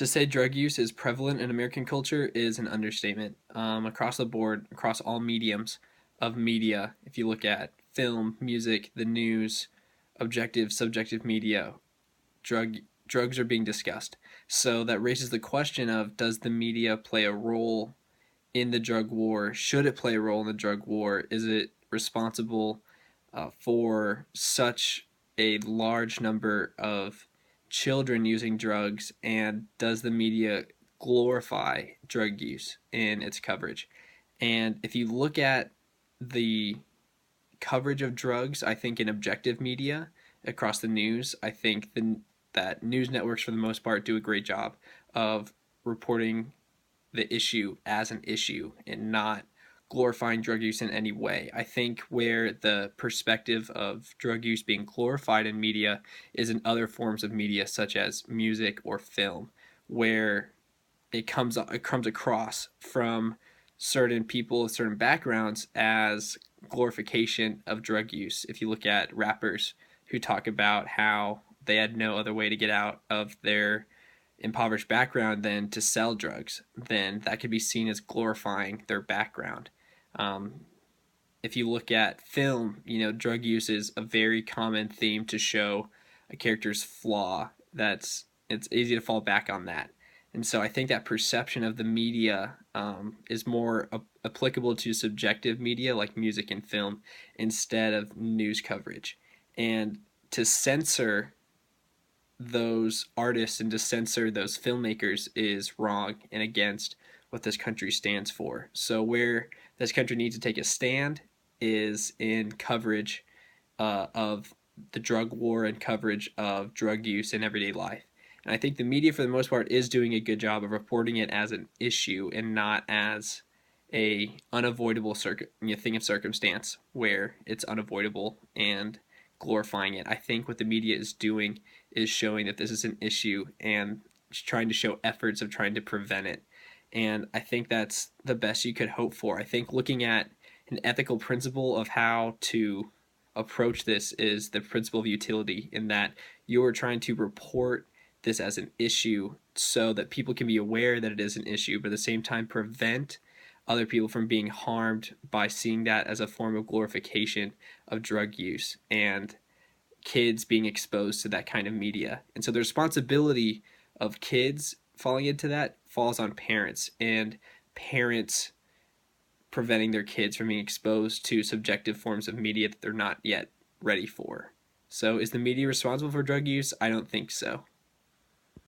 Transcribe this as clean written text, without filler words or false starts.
To say drug use is prevalent in American culture is an understatement. Across the board, across all mediums of media, if you look at film, music, the news, objective, subjective media, drug drugs are being discussed. So that raises the question of, does the media play a role in the drug war? Should it play a role in the drug war? Is it responsible for such a large number of children using drugs? And does the media glorify drug use in its coverage? And if you look at the coverage of drugs, I think in objective media across the news, I think that news networks for the most part do a great job of reporting the issue as an issue and not glorifying drug use in any way. I think where the perspective of drug use being glorified in media is in other forms of media, such as music or film, where it comes across from certain people of certain backgrounds as glorification of drug use. If you look at rappers who talk about how they had no other way to get out of their impoverished background than to sell drugs, then that could be seen as glorifying their background. Um, if you look at film, drug use is a very common theme to show a character's flaw. It's easy to fall back on that. And so I think that perception of the media is more applicable to subjective media like music and film instead of news coverage. And to censor those artists and to censor those filmmakers is wrong and against what this country stands for. So where this country needs to take a stand is in coverage of the drug war and coverage of drug use in everyday life. And I think the media, for the most part, is doing a good job of reporting it as an issue and not as a unavoidable thing of circumstance where it's unavoidable and glorifying it. I think what the media is doing is showing that this is an issue and trying to show efforts of trying to prevent it. And I think that's the best you could hope for. I think looking at an ethical principle of how to approach this is the principle of utility, in that you are trying to report this as an issue so that people can be aware that it is an issue, but at the same time prevent other people from being harmed by seeing that as a form of glorification of drug use and kids being exposed to that kind of media. And so the responsibility of kids falling into that falls on parents, and parents preventing their kids from being exposed to subjective forms of media that they're not yet ready for. So is the media responsible for drug use? I don't think so.